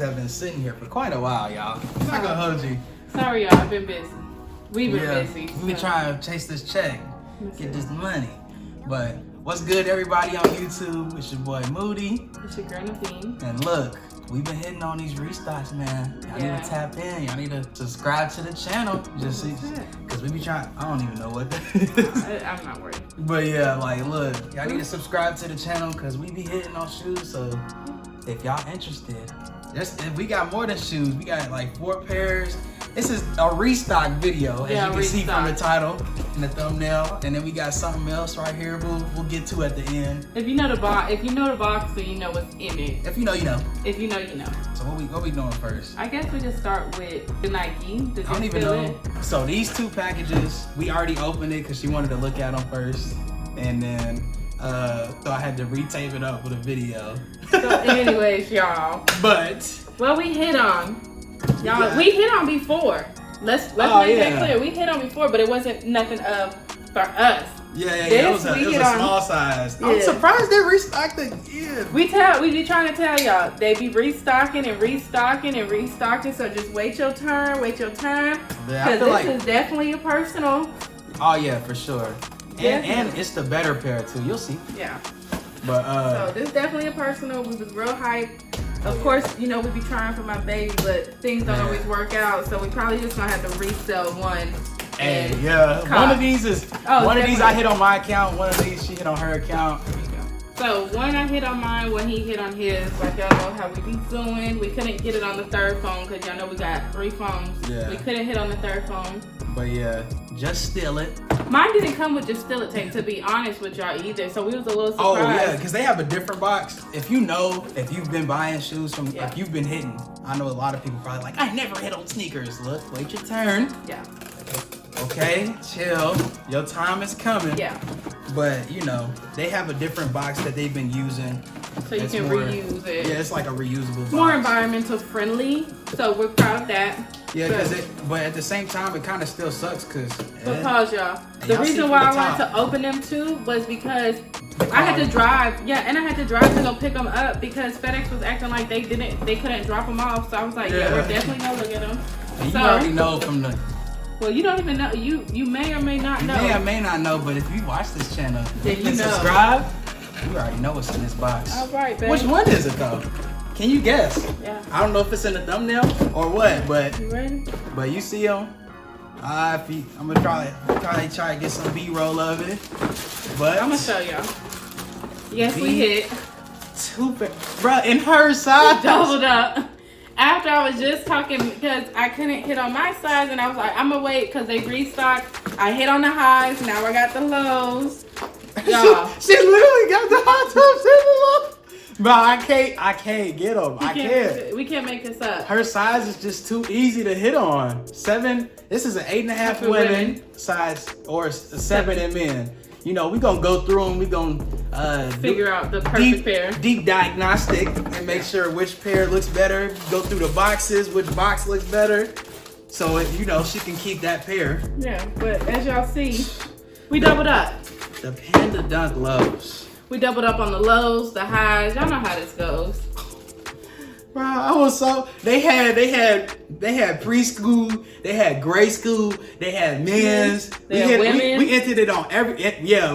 have been sitting here for quite a while, y'all. I'm not gonna hold you. Sorry, y'all. I've been busy. We've been busy. We've been trying to chase this check, get this money. But what's good, everybody on YouTube? It's your boy Moody. It's your girl Naveen. And look, we've been hitting on these restocks, man. Y'all need to tap in. Y'all need to subscribe to the channel. Just because we be trying. I don't even know what that is. I'm not worried. But yeah, like, look, y'all need to subscribe to the channel because we be hitting on shoes. So if y'all interested, we got more than shoes. We got like 4 pairs. This is a restock video, as you can see from the title and the thumbnail. And then we got something else right here we'll get to at the end. If you know the box, then you know what's in it. If you know, you know. If you know, you know. So what we doing first? I guess we just start with the Nike. Did I don't even know. So these 2 packages, we already opened it because she wanted to look at them first. And then, so I had to retape it up with a video. So anyways, y'all. But. Well, we hit on. Y'all, we hit on before. Let's make that clear. We hit on before, but it wasn't nothing for us. Yeah. It was a small size. Yeah. I'm surprised they restocked again. We be trying to tell y'all, they be restocking and restocking and restocking. So just wait your turn. Because this is definitely a personal. Oh yeah, for sure. And it's the better pair too. You'll see. Yeah. But so this is definitely a personal. We was real hyped. Of course, you know, we be trying for my baby, but things don't always work out. So we probably just gonna have to resell one. Hey, one of these is one of these I hit on my account. One of these she hit on her account. So one I hit on mine, one he hit on his. Like y'all know how we be doing. We couldn't get it on the 3rd phone because y'all know we got 3 phones. Yeah. We couldn't hit on the 3rd phone. But yeah, just steal it. Mine didn't come with just steal it tape, to be honest with y'all either. So we was a little surprised. Oh yeah, because they have a different box. If you've been buying shoes from, if you've been hitting, I know a lot of people probably like, I never hit on sneakers. Look, wait your turn. Yeah. Okay, chill. Your time is coming. Yeah. But you know, they have a different box that they've been using. So you can reuse it. Yeah, it's like a reusable box. More environmental friendly. So we're proud of that. Yeah, but at the same time, it kind of still sucks because. Because y'all, the reason why I wanted to open them too was because I had to drive. Yeah, and I had to drive to go pick them up because FedEx was acting like they couldn't drop them off. So I was like, yeah we're definitely gonna look at them. And you already know from the. Well, you don't even know. You may or may not know. You may or may not know, but if you watch this channel and subscribe, you already know what's in this box. All right, baby. Which one is it though? Can you guess? Yeah. I don't know if it's in the thumbnail or what, but you ready? But you see them. I'm gonna try to get some B-roll of it. But I'm gonna show y'all. Yes, we hit. Bruh, in her size. Doubled up. After I was just talking because I couldn't hit on my size, and I was like, I'm gonna wait because they restocked. I hit on the highs. Now I got the lows. Y'all. she literally got the high tops and the lows. Bro, I can't get them. I can't. We can't make this up. Her size is just too easy to hit on. 7. This is an 8.5 women size or a 7 in men. You know, we gonna go through them. We gonna figure out the perfect pair. Deep diagnostic and make sure which pair looks better. Go through the boxes, which box looks better. So you know she can keep that pair. Yeah, but as y'all see, we doubled up. The Panda Dunk lows. We doubled up on the lows, the highs. Y'all know how this goes. Bro, I was so they had preschool, they had grade school, they had men's, they had women. We entered it on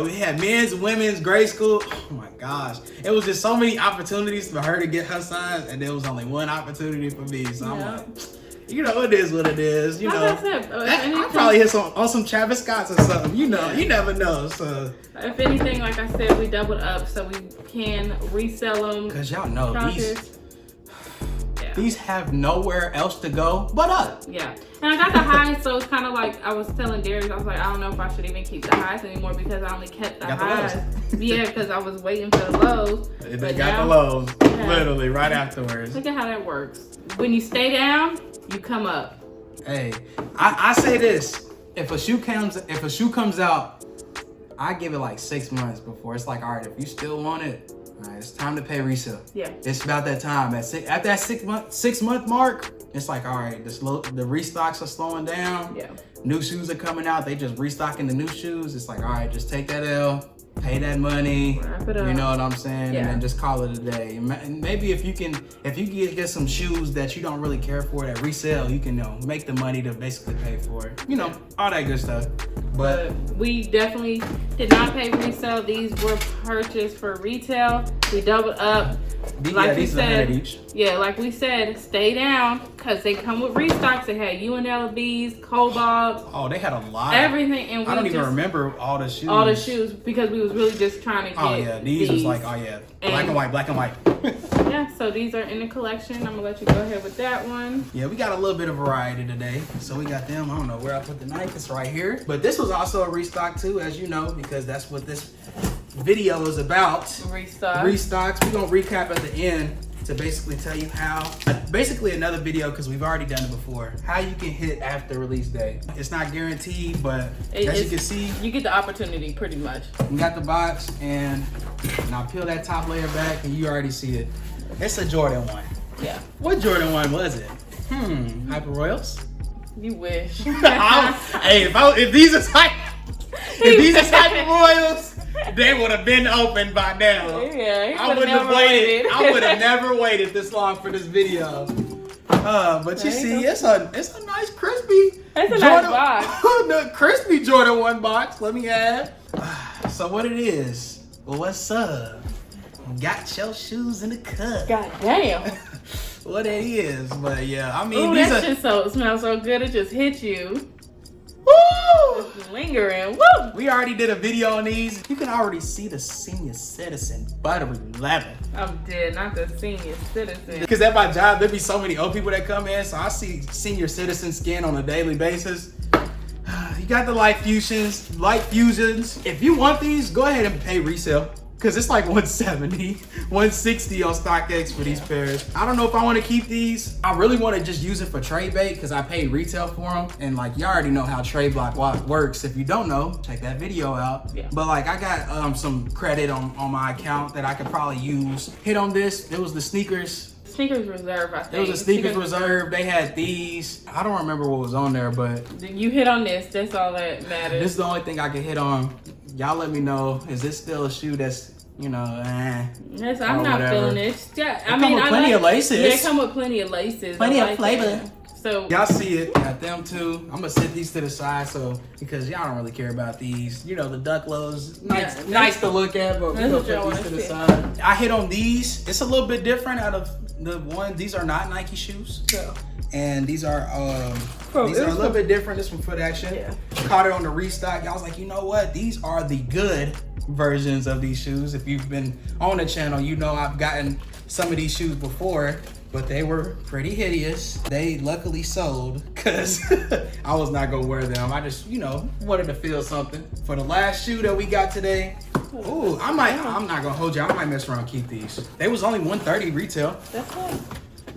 we had men's, women's, grade school. Oh my gosh. It was just so many opportunities for her to get her size, and there was only one opportunity for me. So I'm like, you know, it is what it is. You know, I probably hit on some Travis Scott's or something. You know, you never know. So if anything, like I said, we doubled up so we can resell them. Cause y'all know these have nowhere else to go but up. Yeah, and I got the highs, so it's kind of like I was telling Darius, I was like, I don't know if I should even keep the highs anymore because I only kept the highs. Yeah, because I was waiting for the lows. They got the lows literally right afterwards. Look at how that works. When you stay down, you come up. Hey, I say this: if a shoe comes out, I give it like 6 months before it's like, all right, if you still want it, all right, it's time to pay resale. Yeah, it's about that time. At that 6 month mark, it's like, all right, the restocks are slowing down. Yeah, new shoes are coming out. They just restocking the new shoes. It's like, all right, just take that L, pay that money. Wrap it up. You know what I'm saying? Yeah. And then just call it a day. And maybe if you get some shoes that you don't really care for that resell, you can make the money to basically pay for it. All that good stuff. But we definitely did not pay resale. These were purchased for retail. We doubled up. Like we said, like we said, stay down because they come with restocks. They had UNLVs, Cobalts. Oh, they had a lot. Everything, and I don't even remember all the shoes. All the shoes because we was really just trying to get. Oh yeah, these was like black and white, black and white. Yeah, so these are in the collection. I'm gonna let you go ahead with that one. Yeah, we got a little bit of variety today. So we got them. I don't know where I put the knife. It's right here. But this was also a restock too, as you know, because that's what this video is about. Restocks. We're gonna recap at the end to basically tell you how, basically another video because we've already done it before, how you can hit after release day. It's not guaranteed, but as you can see, you get the opportunity pretty much. We got the box, and I'll peel that top layer back and you already see it. It's a Jordan 1. Yeah. What Jordan 1 was it? Hyper Royals? You wish. Hey, if these are Hyper Royals, they would have been open by now. Yeah, I wouldn't have waited. I would have never waited this long for this video. But you see, it's a nice crispy. It's a nice box. The crispy Jordan 1 box. Let me add. So what it is? Well, what's up? Got your shoes in the cut. God damn. What it is, but yeah, I mean, that shit smells so good. It just hit you. Woo! It's lingering. Woo! We already did a video on these. You can already see the senior citizen buttery leather. I'm dead, not the senior citizen. Because at my job, there be so many old people that come in, so I see senior citizen skin on a daily basis. You got the light fusions. If you want these, go ahead and pay resale. Because it's like $170, $160 on StockX for these pairs. I don't know if I want to keep these. I really want to just use it for trade bait because I paid retail for them. And like, you already know how trade block works. If you don't know, check that video out. Yeah. But like, I got some credit on my account that I could probably use. Hit on this. It was the sneakers. Sneakers Reserve, I think. It was a Sneakers Reserve. They had these. I don't remember what was on there, but you hit on this. That's all that matters. This is the only thing I can hit on. Y'all let me know. Is this still a shoe that's, Yes, I'm not feeling it. Yeah, I mean, plenty of laces. Yeah, it come with plenty of laces. Plenty of flavor. So y'all see it. Got them too. I'm gonna set these to the side because y'all don't really care about these. The duck lows. Nice to look at, but we're gonna put these to the side. I hit on these. It's a little bit different out of the one. These are not Nike shoes. Yeah. And these are a little bit different. This from Foot Action. Yeah. Caught it on the restock. Y'all was like, you know what? These are the good versions of these shoes. If you've been on the channel, you know I've gotten some of these shoes before, but they were pretty hideous. They luckily sold because I was not gonna wear them. I just, wanted to feel something. For the last shoe that we got today, I'm not gonna hold you. I might mess around and keep these. They was only $130 retail. That's fine.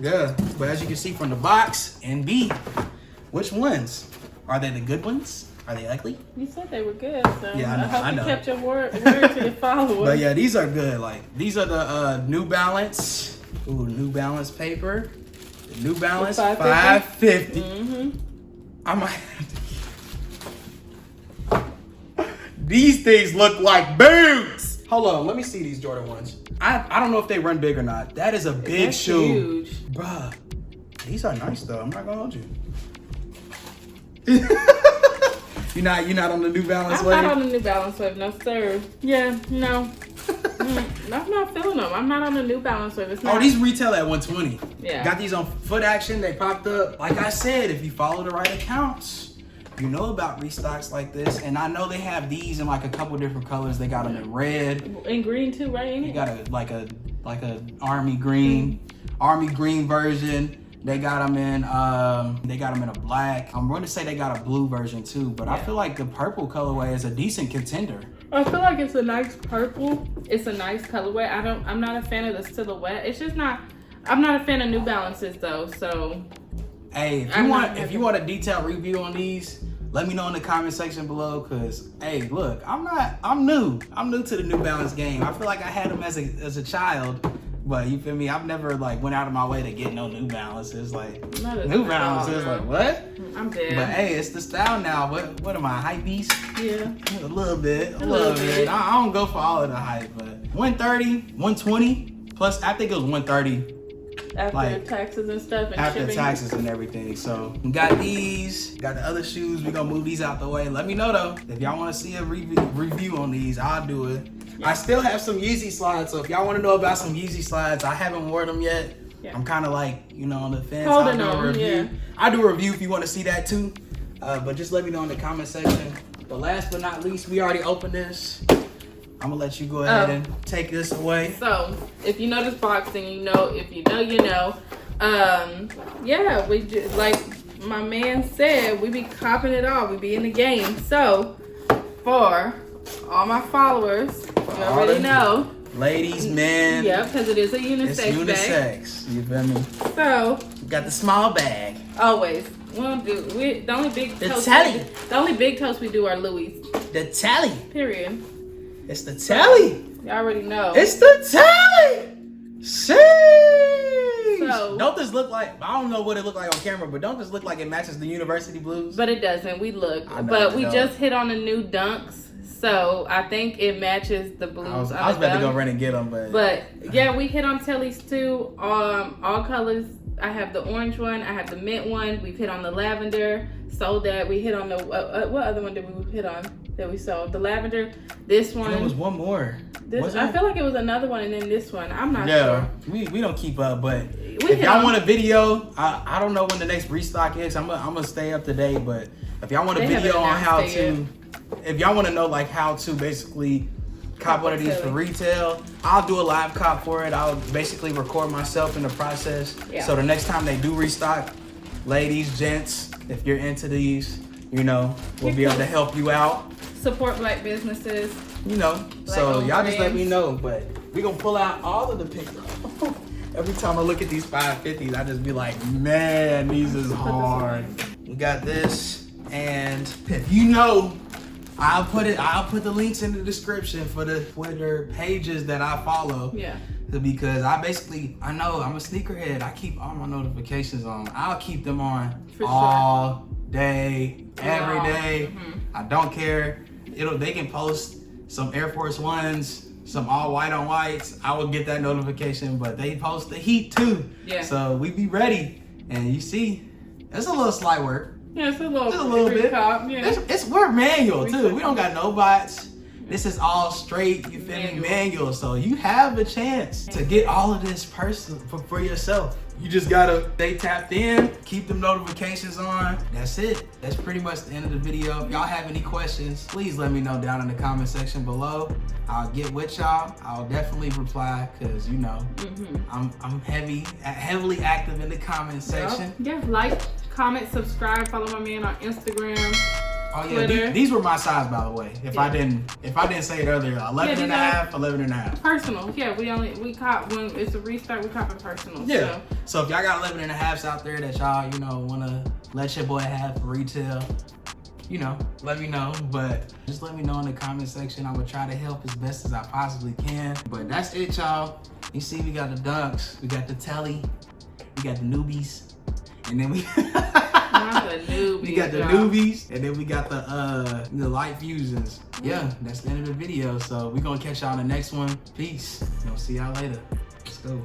Yeah, but as you can see from the box, NB, which ones? Are they the good ones? Are they ugly? You said they were good, so yeah, I hope you kept your word to your followers. But yeah, these are good. Like, these are the New Balance. Ooh, New Balance paper. The New Balance 550. Mm-hmm. I might have to... These things look like boots. Hold on, let me see these Jordan 1s. I don't know if they run big or not. That is a big shoe. Huge. Bruh, these are nice though. I'm not gonna hold you. You're not on the New Balance wave? I'm not on the New Balance wave, no sir. Yeah, no. I'm not feeling them. I'm not on the New Balance wave. It's not. Oh, these retail at $120. Yeah. Got these on Foot Action. They popped up. Like I said, if you follow the right accounts, you know about restocks like this. And I know they have these in like a couple different colors. They got them in red. In green too, right? They got a army green version. They got them in a black. I'm going to say they got a blue version too, but yeah. I feel like the purple colorway is a decent contender. I feel like it's a nice purple. It's a nice colorway. I'm not a fan of the silhouette. It's just not. I'm not a fan of New Balances though. So, hey, if you want a detailed review on these, let me know in the comment section below. Cause hey, look, I'm new to the New Balance game. I feel like I had them as a child. But you feel me? I've never like went out of my way to get no New Balances. Like Not New Balances, like what? I'm dead. But hey, it's the style now. What am I, hype beast? Yeah. A little bit. I don't go for all of the hype, but 130, 120 plus. I think it was 130. After like, taxes and stuff and after shipping. taxes and everything. So we got these, got the other shoes. We're gonna move these out the way. Let me know though if y'all want to see a review on these. I'll do it. Yeah. I still have some Yeezy slides, so if y'all want to know about some Yeezy slides, I haven't worn them yet. Yeah. I'm kind of like, you know, on the fence. Holding on, yeah. I'll do a review if you want to see that too. But just let me know in the comment section. But last but not least, we already opened this. I'm gonna let you go ahead and take this away. So, if you know this box, then you know. If you know, you know. Yeah, we just, like my man said, we be copping it all. We be in the game. So, for all my followers, you already know. Ladies, men. Yeah, because it is a unisex bag. It's unisex. You feel me? So, we got the small bag. Always. The only big toast we do are Louis. The tally. Period. It's the tally. You already know. It's the tally. Sheesh. So, don't this look like, I don't know what it looked like on camera, but don't this look like it matches the university blues? But it doesn't. We look. But we just hit on the new Dunks. So I think it matches the blues. I was about to go run and get them, but yeah, we hit on Telly's too. All colors. I have the orange one. I have the mint one. We've hit on the lavender. Sold that. We hit on the what other one did we hit on that we sold? The lavender. This one. And there was one more. I feel like it was another one, and then this one. I'm not sure. We don't keep up, but if y'all want a video, I don't know when the next restock is. I'm gonna stay up to date, but if y'all want a video on how to. If y'all want to know like how to basically cop one of these for retail, I'll do a live cop for it. I'll basically record myself in the process. Yeah. So the next time they do restock, ladies, gents, if you're into these, you know, we'll be able to help you out. Support black businesses. You know, so y'all just let me know. But we gonna pull out all of the pictures. Every time I look at these 550s, I just be like, man, these is hard. We got this, and if you know, I'll put the links in the description for the Twitter pages that I follow. Yeah. Because I know I'm a sneakerhead. I keep all my notifications on. I'll keep them on all day, every day. Mm-hmm. I don't care. They can post some Air Force Ones, some all white on whites. I will get that notification, but they post the heat too. Yeah. So we be ready. And you see, it's a little slight work. Yeah, it's a little bit. Cop, yeah. We're manual too. We don't got no bots. This is all straight, you feel me, manual. So you have a chance to get all of this for yourself. You just gotta stay tapped in, keep them notifications on. That's it. That's pretty much the end of the video. If y'all have any questions, please let me know down in the comment section below. I'll get with y'all. I'll definitely reply because you know I'm heavily active in the comment section. Yeah, like, comment, subscribe, follow my man on Instagram. Oh yeah, these were my size, by the way. If I didn't say it earlier, 11 and a half, 11 and a half. Personal, yeah. We cop when it's a restock. We cop it personal. Yeah. So if y'all got 11 and a halves out there that y'all wanna let your boy have for retail, let me know. But just let me know in the comment section. I'm gonna try to help as best as I possibly can. But that's it, y'all. You see, we got the Dunks, we got the Telly, we got the newbies, and then we. We got the newbies, and then we got the light fusions. Yeah, that's the end of the video. So we're gonna catch y'all in the next one. Peace. We'll see y'all later. Let's go.